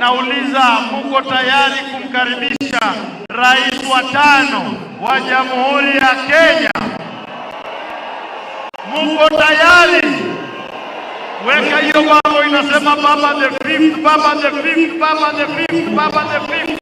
nauliza muko tayari kumkaribisha rais wa 5 wa Jamhuri ya Kenya? Muko tayari? Weka hiyo bango inasema Baba the 5th, Baba the 5th, Baba the 5th, Baba the 5th.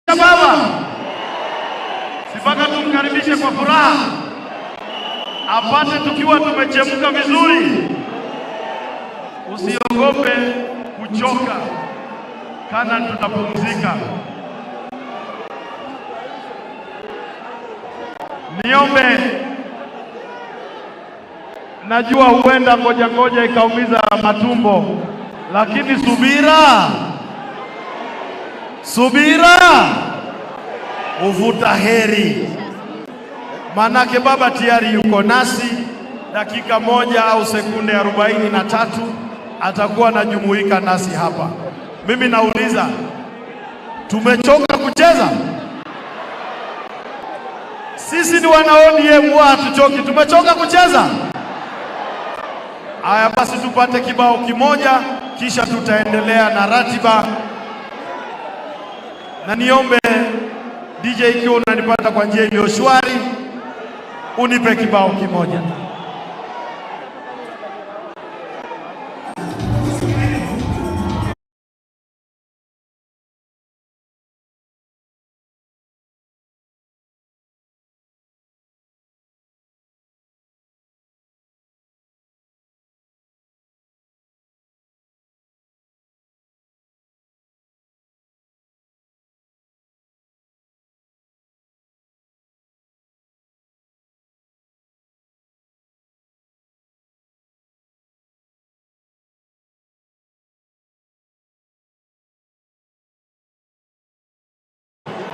Baba, sipaka tumkaribishe kwa furaha, apate tukiwa tumechemka vizuri. usiogope kuchoka kana tunapumzika. Niombe, najua huenda ngoja ikaumiza matumbo, lakini subira uvuta heri. Manake baba tayari yuko nasi, dakika 1 au sekunde 43 atakuwa anajumuika nasi hapa. Mimi nauliza, tumechoka kucheza? Sisi ni wana ODM, hatuchoki. Tumechoka kucheza? Haya basi, tupate kibao kimoja kisha tutaendelea na ratiba. Na niombe DJ, ikiwa unanipata kwa njia iliyo shwari, unipe kibao kimoja.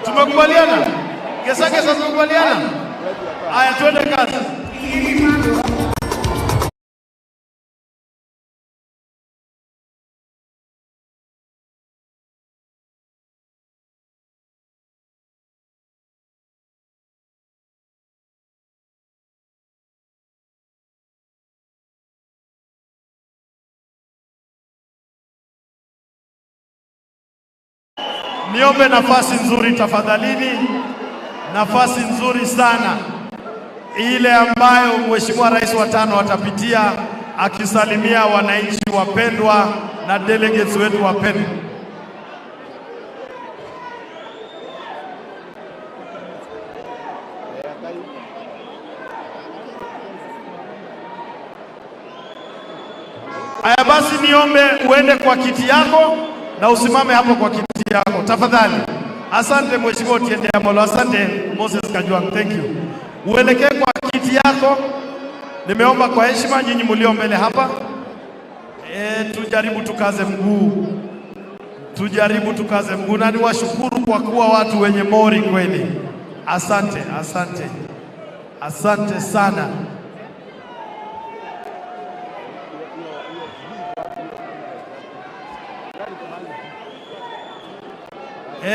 Tumekubaliana? Gesa tumekubaliana? Haya, twende kazi. Niombe nafasi nzuri tafadhalini, nafasi nzuri sana, ile ambayo Mheshimiwa Rais wa 5 atapitia akisalimia wananchi wapendwa na delegates wetu wapendwa. Haya basi, niombe uende kwa kiti yako na usimame hapo kwa kiti yako tafadhali. Asante Mheshimiwa Odhiambo, asante Moses Kajwang, thank you. Uelekee kwa kiti yako. Nimeomba kwa heshima nyinyi mlio mbele hapa, tujaribu tukaze mguu, na niwashukuru kwa kuwa watu wenye mori kweli. Asante sana.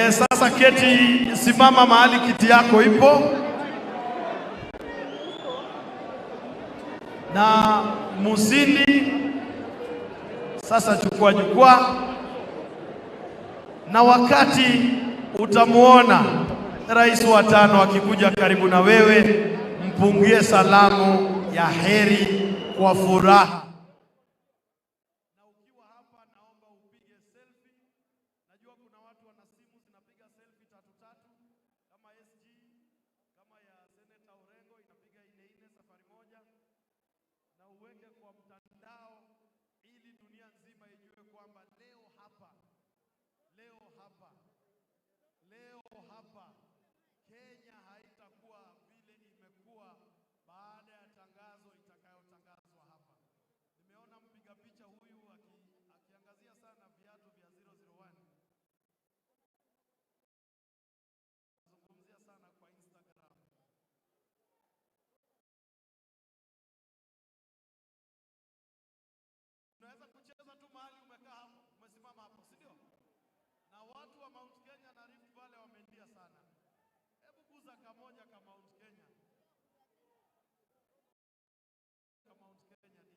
Sasa keti, simama mahali kiti yako ipo, na Musindi sasa chukua jukwaa, na wakati utamuona Rais wa 5 akikuja karibu na wewe, mpungie salamu ya heri kwa furaha. Kenya haitakuwa vile imekuwa baada ya tangazo itakayotangazwa hapa. Nimeona mpiga picha huyu akiangazia sana viatu vya 001. Nazungumzia sana kwa Instagram. Unaweza kucheza tu mahali umekaa hapo, umesimama hapo, si ndio? Na watu wa Mount Kenya na Rift Valley wameendia sana. Hebu guza kamoja ka Mount Kenya. Ka Mount Kenya DJ.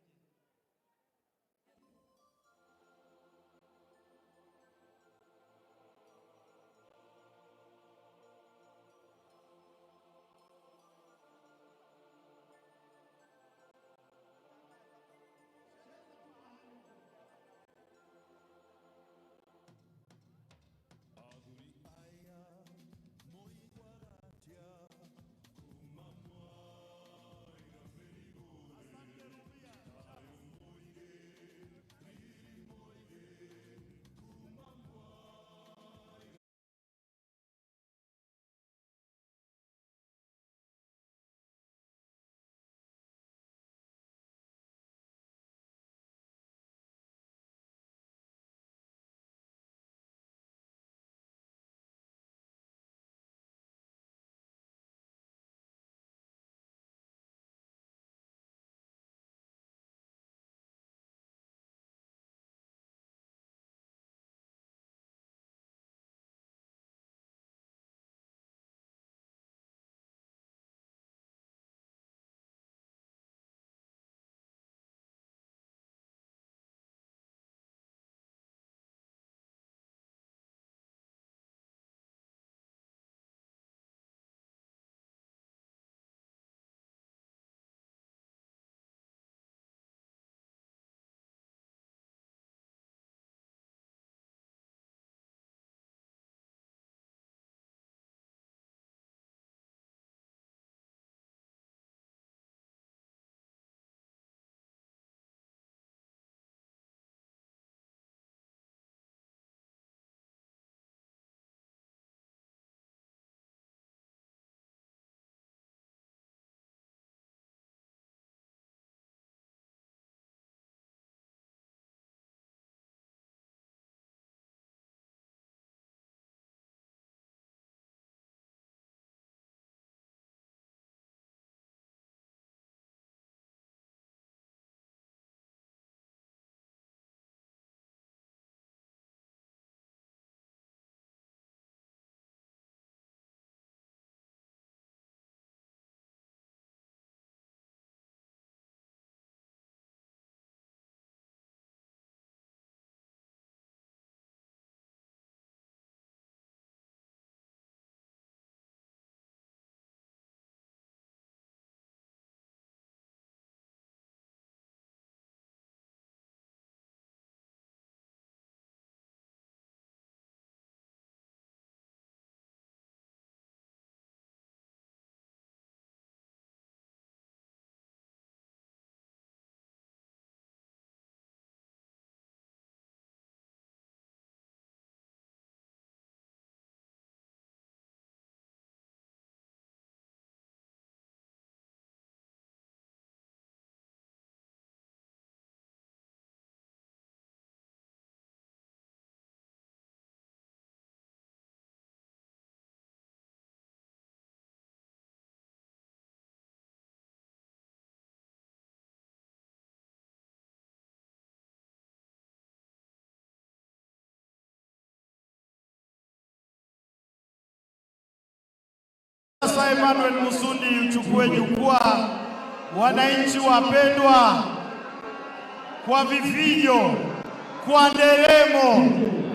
Profesa Emmanuel Musundi uchukue jukwaa. Wananchi wapendwa, kwa vifijo, kwa nderemo,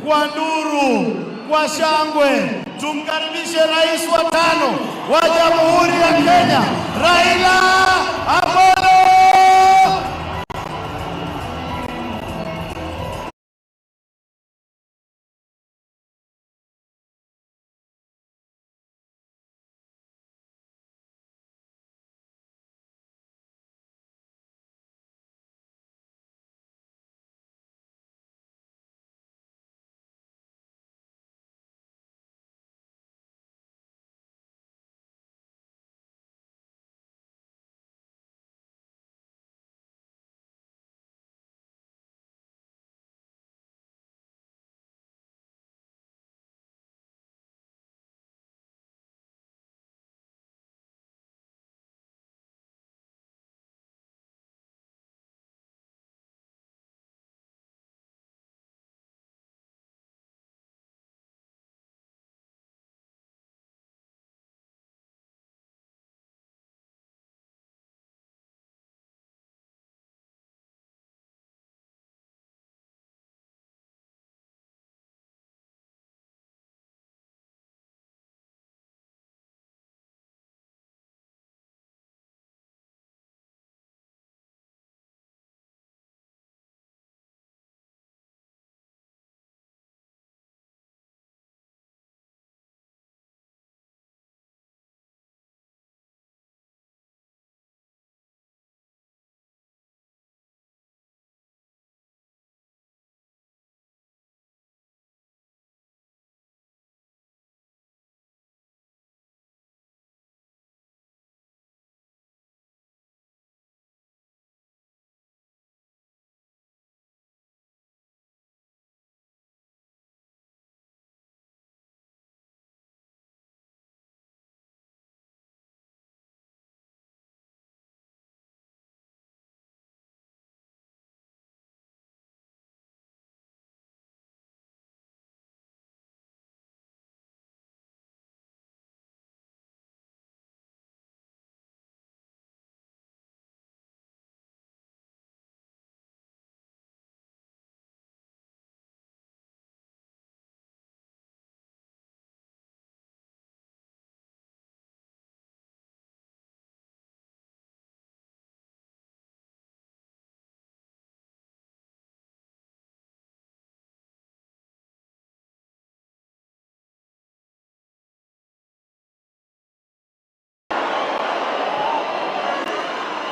kwa nduru, kwa shangwe, tumkaribishe rais wa 5 wa Jamhuri ya Kenya, Raila Amolo.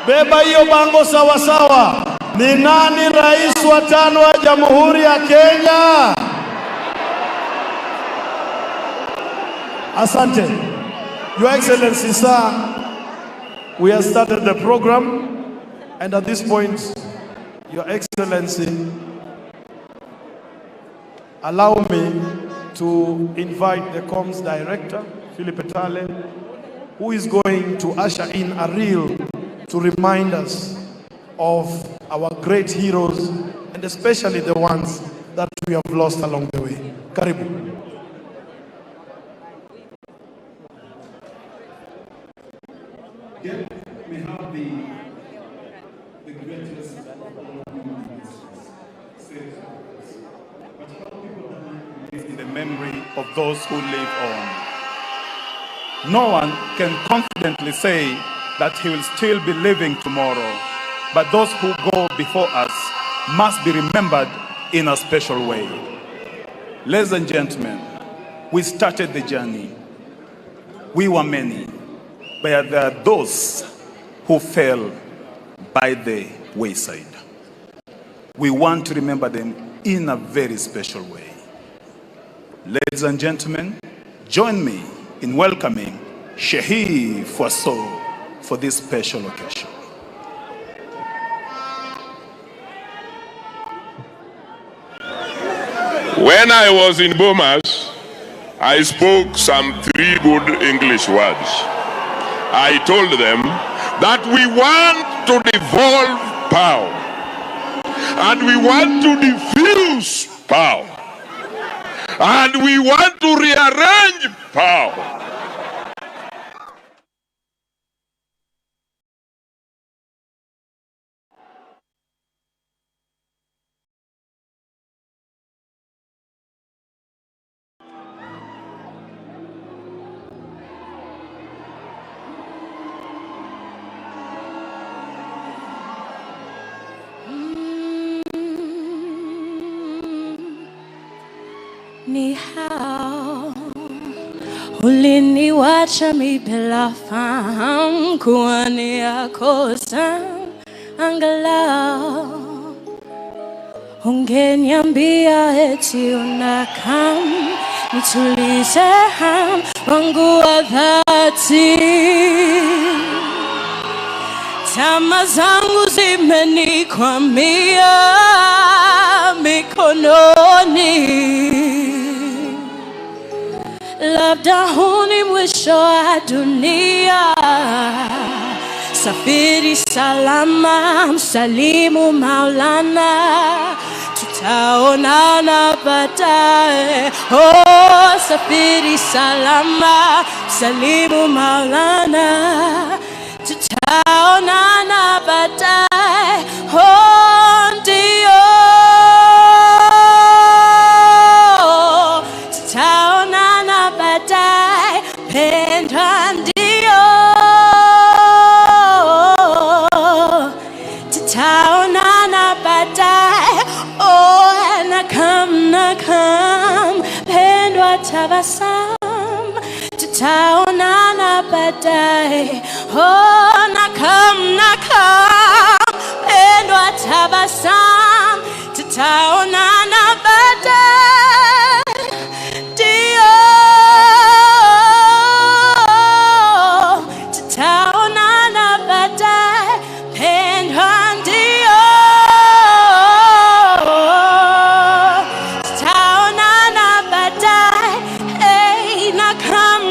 Beba hiyo bango sawa sawa. Ni nani rais wa 5 wa Jamhuri ya Kenya? Asante. Your Excellency, sir, we have started the program, and at this point, Your Excellency, allow me to invite the comms director, Philip Etale, who is going to usher in a reel to remind us of our great heroes, and especially the ones that we have lost along the way. Karibu. Yet we have the greatest but how people live in the memory of those who live on. No one can confidently say that he will still be living tomorrow, but those who go before us must be remembered in a special way. Ladies and gentlemen, we started the journey. We were many, but there are those who fell by the wayside. We want to remember them in a very special way. Ladies and gentlemen, join me in welcoming Shehi Fwaso for this special occasion. When I was in Bomas, I spoke some 3 good English words. I told them that we want to devolve power and we want to diffuse power and we want to rearrange power. uliniwacha mi bila fahamu kuwa ni yako sana. Angalau ungeniambia eti unakam nitulize hamu wangu wa dhati. Tamaa zangu zimenikwamia mikononi, labda huu ni mwisho wa dunia. Safiri salama, msalimu Maulana, tutaonana baadaye. Oh, safiri salama, msalimu Maulana, tutaonana baadaye. Oh, ndio, tutaonana baadaye, pendwa, ndio, tutaonana baadaye. Oh, nakam, pendwa, tabasamu, tutaonana baadaye. Oh, nakam, pendwa, tabasamu, tutaonana baadaye. Ndio, tutaonana baadaye, pendwa, ndio, tutaonana baadaye. Hey, nakam,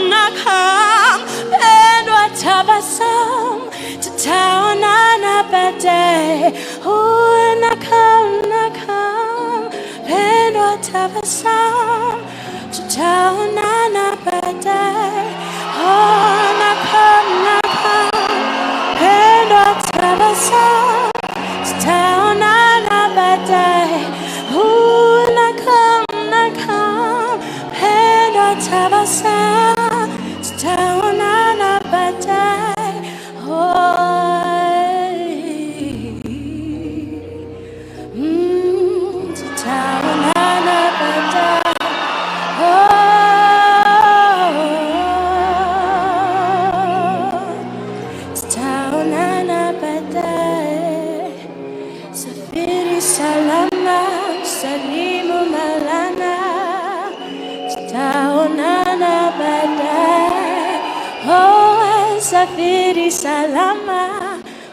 pendwa, tabasamu, tutaonana baadaye. Oh, nakam, pendwa, tabasamu, tutaonana baadaye. Oh, nakam, pendwa, tabasamu, tutaonana baadaye. Oh, nakam, pendwa, tabasamu, tutaonana baadaye. Tutaonana baadaye. Tutaonana baadaye. Safiri salama, salimu Maulana, tutaonana baadaye. Oh, safiri salama,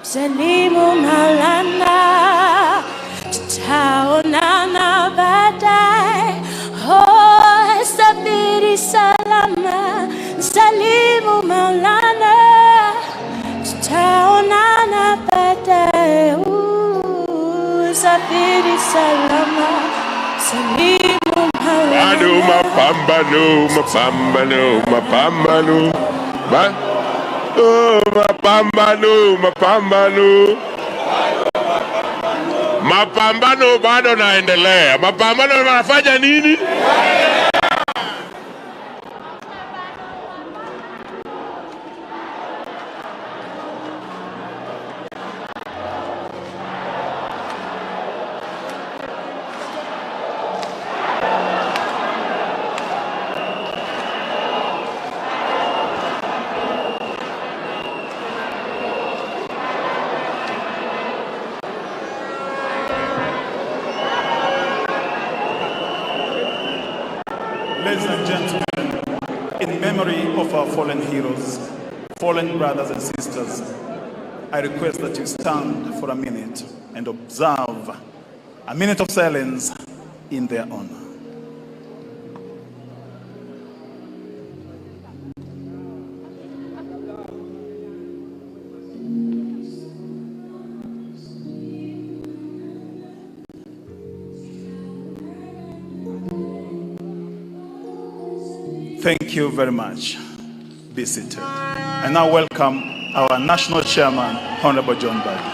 salimu Maulana, tutaonana baadaye. Oh, safiri salama, salimu Maulana, tutaonana baadaye. Safiri salama, salimu Maulana. Mapambano, mapambano, mapambano. Oh, mapambano, mapambano. Mapambano bado naendelea. Mapambano wanafanya nini? Ladies and gentlemen, in memory of our fallen heroes, fallen brothers and sisters, I request that you stand for a minute and observe a minute of silence in their honor. Thank you very much. Be seated. I now welcome our National Chairman, Honorable John Mbadi.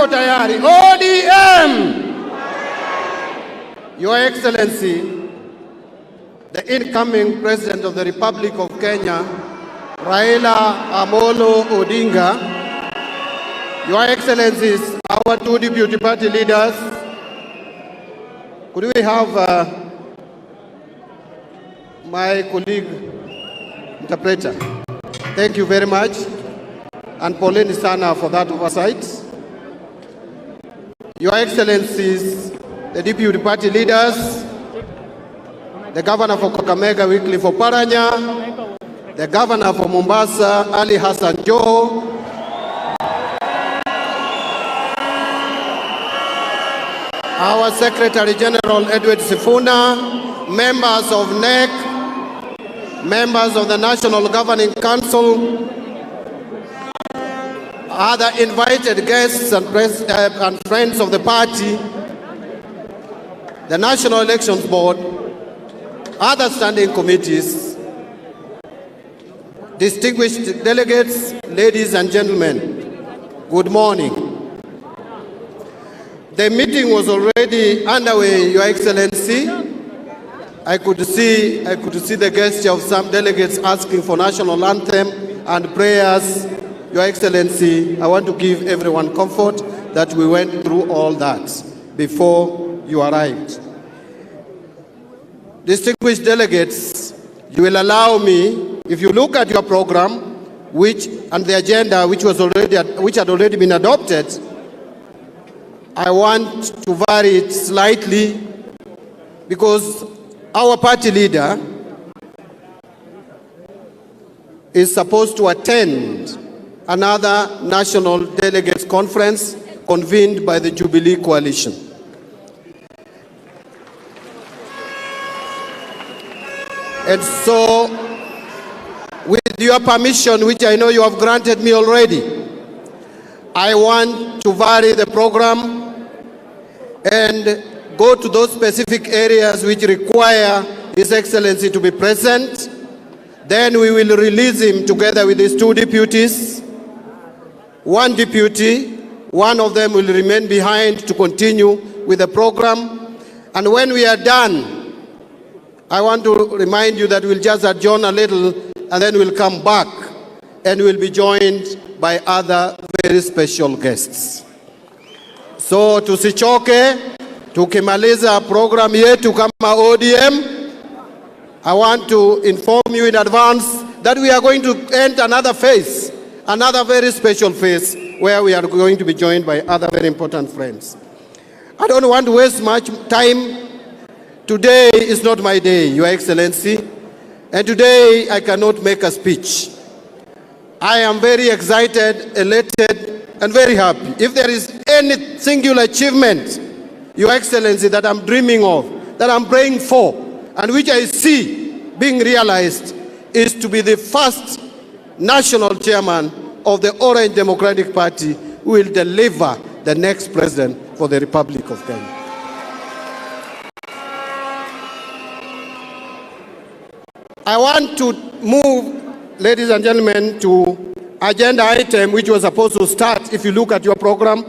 mko tayari? ODM! Your Excellency, the incoming President of the Republic of Kenya, Raila Amolo Odinga, Your Excellencies, our two deputy party leaders, could we have my colleague, interpreter? Thank you very much. And Pauline Sana for that oversight. Your Excellencies, the deputy party leaders, the governor for Kakamega, Wycliffe Oparanya, the governor for Mombasa, Ali Hassan Joho, our Secretary General Edward Sifuna, members of NEC, members of the National Governing Council, other invited guests and friends of the party, the National Elections Board, other standing committees, distinguished delegates, ladies and gentlemen, good morning. The meeting was already underway, Your Excellency. I could see the gesture of some delegates asking for national anthem and prayers. Your Excellency, I want to give everyone comfort that we went through all that before you arrived. Distinguished delegates, you will allow me, if you look at your program, and the agenda which had already been adopted, I want to vary it slightly because our party leader is supposed to attend another national delegates conference convened by the Jubilee Coalition. And so, with your permission, which I know you have granted me already, I want to vary the program and go to those specific areas which require His Excellency to be present. Then we will release him together with his two deputies. One deputy, one of them will remain behind to continue with the program. And when we are done, I want to remind you that we'll just adjourn a little and then we'll come back and we'll be joined by other very special guests. So tusichoke, tukimaliza program yetu kama ODM, I want to inform you in advance that we are going to enter another phase, another very special phase where we are going to be joined by other very important friends. I don't want to waste much time. Today is not my day, Your Excellency, and today I cannot make a speech. I am very excited, elated, and very happy. If there is any singular achievement, Your Excellency, that I'm dreaming of, that I'm praying for, and which I see being realized, is to be the first national chairman of the Orange Democratic Party who will deliver the next president for the Republic of Kenya. I want to move, ladies and gentlemen, to agenda item which was supposed to start, if you look at your program,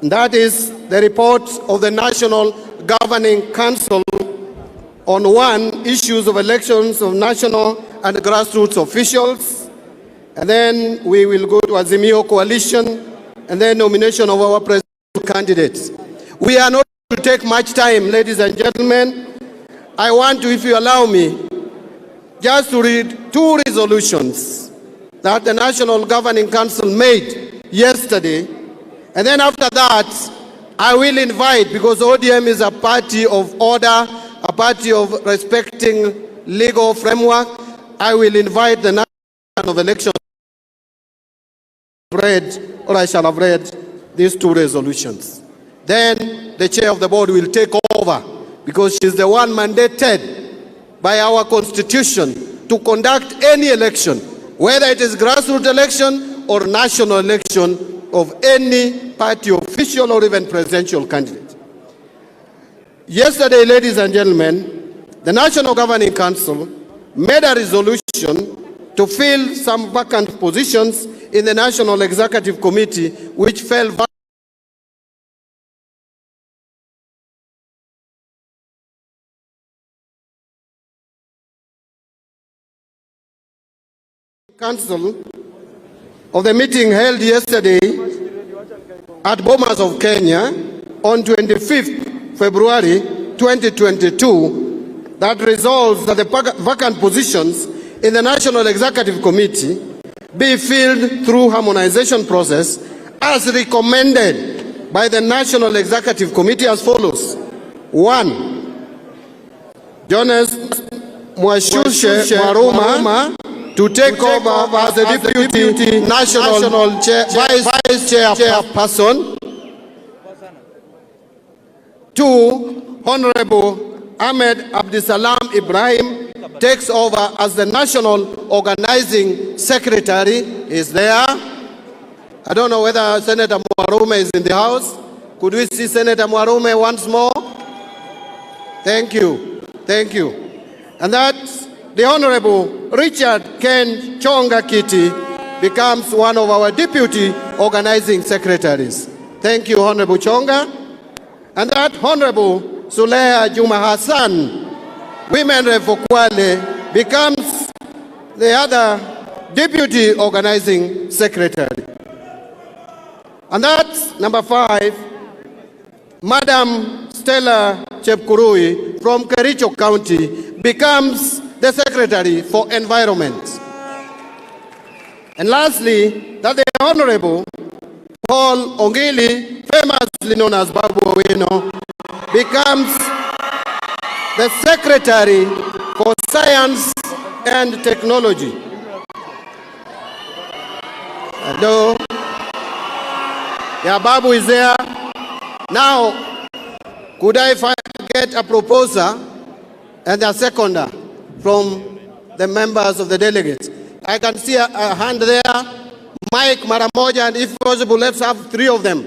and that is the report of the National Governing Council on issues of elections of national and grassroots officials. And then we will go to Azimio coalition, and then nomination of our presidential candidates. We are not going to take much time, ladies and gentlemen. I want to, if you allow me, just to read two resolutions that the National Governing Council made yesterday. And then after that, I will invite, because ODM is a party of order, a party of respecting legal framework, I will invite the National of Elections I shall have read these two resolutions. Then the chair of the board will take over, because she's the one mandated by our constitution to conduct any election, whether it is grassroots election or national election of any party official or even presidential candidate. Yesterday, ladies and gentlemen, the National Governing Council made a resolution to fill some vacant positions in the National Executive Committee, which fell vacant Council of the meeting held yesterday at Bomas of Kenya on 25th February 2022 that resolves that the vacant positions in the National Executive Committee be filled through harmonization process as recommended by the National Executive Committee as follows. 1. Jonas Mwashushe Mwaruma to take over as the Deputy National Vice Chairperson. 2. Honorable Ahmed Abdisalam Ibrahim takes over as the National Organizing Secretary. Is there? I don't know whether Senator Mwarume is in the house. Could we see Senator Mwarume once more? Thank you. Thank you. And that the Honorable Richard Ken Chonga Kiti becomes one of our Deputy Organizing Secretaries. Thank you, Honorable Chonga. And that Honorable Suleha Juma Hassan, Women Rep for Kwale, becomes the other Deputy Organizing Secretary. And that's number 5, Madam Stella Chepkurui from Kericho County becomes the Secretary for Environment. And lastly, that the Honorable Paul Ongili, famously known as Babu Owino, becomes the Secretary for Science and Technology. Hello. Yeah, Babu is there. Now, could I get a proposer and a seconder from the members of the delegates? I can see a hand there. Mike Maramoja, and if possible, let's have 3 of them.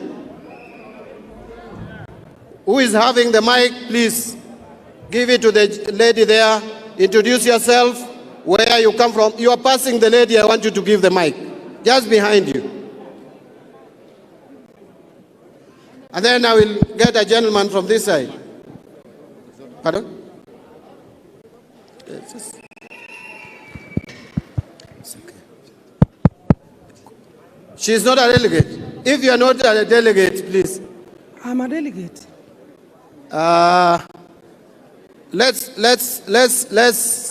Who is having the mic, please? Give it to the lady there. Introduce yourself, where you come from. You are passing the lady, I want you to give the mic. Just behind you. And then I will get a gentleman from this side. Pardon? She is not a delegate. If you are not a delegate, please. I'm a delegate. Let's.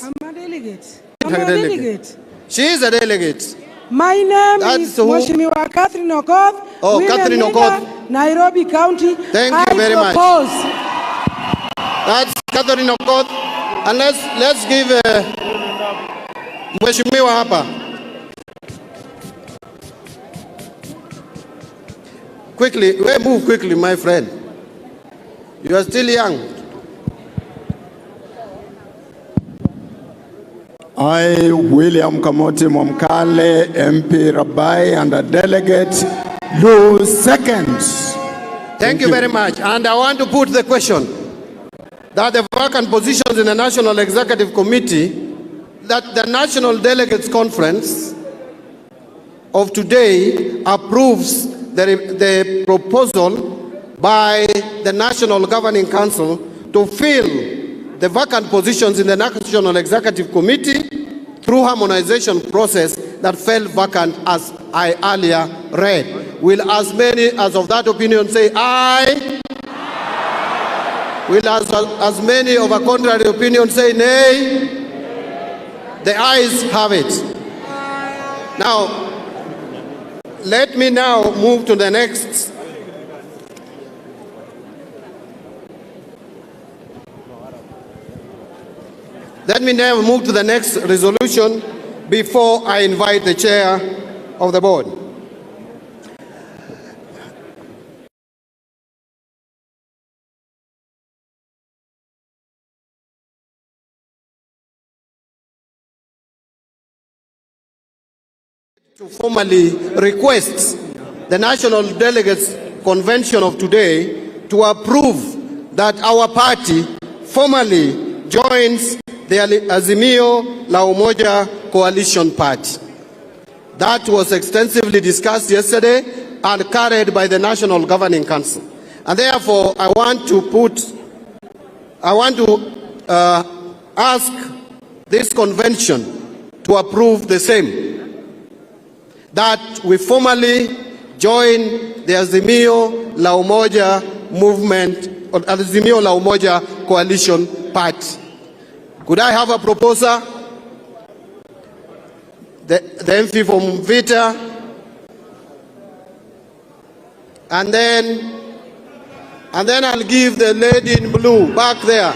I'm a delegate. I'm a delegate. She is a delegate. My name That's is who? Mheshimiwa Catherine Okoth. Oh, Women Catherine leader, Okoth. Nairobi County. Thank you very much. That's Catherine Okoth. And let's give Mheshimiwa hapa. Quickly, move quickly, my friend. You are still young. I, William Kamoti Mwamkale, MP Rabai, and a delegate, lose seconds. Thank you very much. And I want to put the question that the vacant positions in the National Executive Committee, that the National Delegates Conference of today approves the proposal by the National Governing Council to fill the vacant positions in the National Executive Committee through harmonization process that fell vacant as I earlier read. Will as many as of that opinion say aye? Will as many of a contrary opinion say nay? The ayes have it. Now, let me now move to the next. Let me now move to the next resolution before I invite the chair of the board. To formally request the National Delegates Convention of today to approve that our party formally joins the Azimio La Umoja Coalition Party. That was extensively discussed yesterday and carried by the National Governing Council. And therefore, I want to ask this convention to approve the same. that we formally join the Azimio la Umoja movement, or Azimio la Umoja coalition party. Could I have a proposer? The MP from Vita, and then I'll give the lady in blue back there.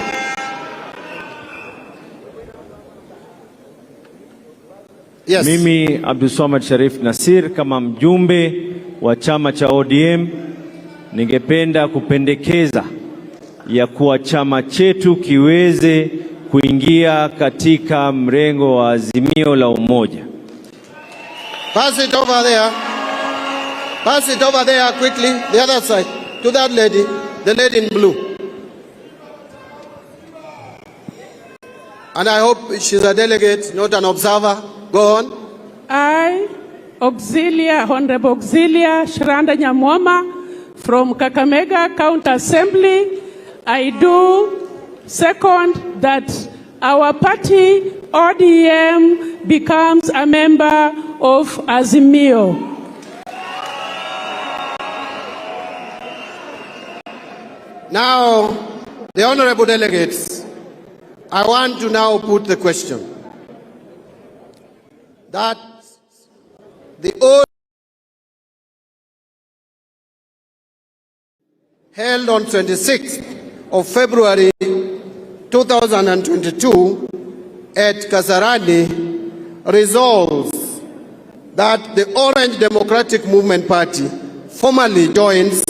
Yes. Mimi Abdulswamad Sharif Nasir kama mjumbe wa chama cha ODM ningependa kupendekeza ya kuwa chama chetu kiweze kuingia katika mrengo wa Azimio la Umoja. Pass it over there. Pass it over there quickly, the other side, to that lady, the lady in blue. And I hope she's a delegate, not an observer. Go on. I, Honorable Auxilia Shranda Nyamwoma from Kakamega County Assembly, I do second that our party, ODM, becomes a member of Azimio. Now, the honorable delegates, I want to now put the question that the ODM held on 26th of February 2022 at Kasarani resolves that the Orange Democratic Movement Party formally joins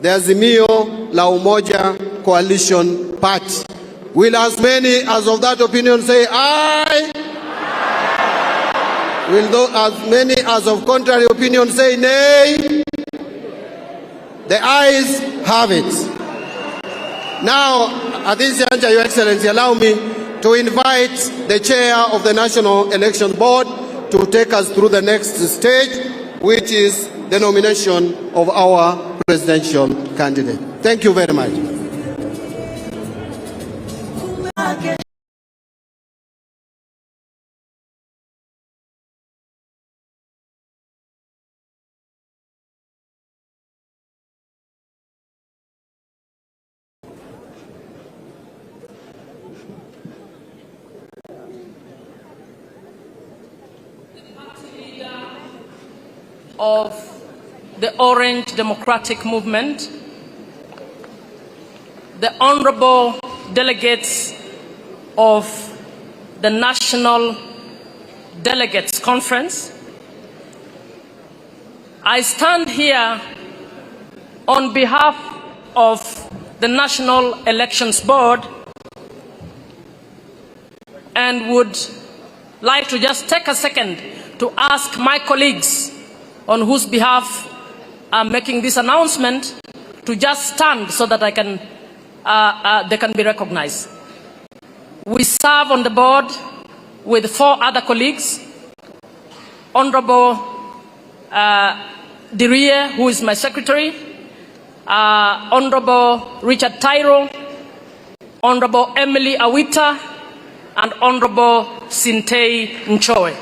the Azimio la Umoja Coalition Party. Will as many as of that opinion say aye? Will as many as of contrary opinion say nay? The ayes have it. Now, at this juncture, Your Excellency, allow me to invite the chair of the National Election Board to take us through the next stage, which is the nomination of our presidential candidate. Thank you very much. Of the Orange Democratic Movement, the honorable delegates of the National Delegates Conference, I stand here on behalf of the National Elections Board and would like to just take a second to ask my colleagues on whose behalf I'm making this announcement to just stand so that they can be recognized. We serve on the board with 4 other colleagues. Honorable Dirie, who is my secretary, Honorable Richard Tyro, Honorable Emily Awita, and Honorable Sintei Nchoe.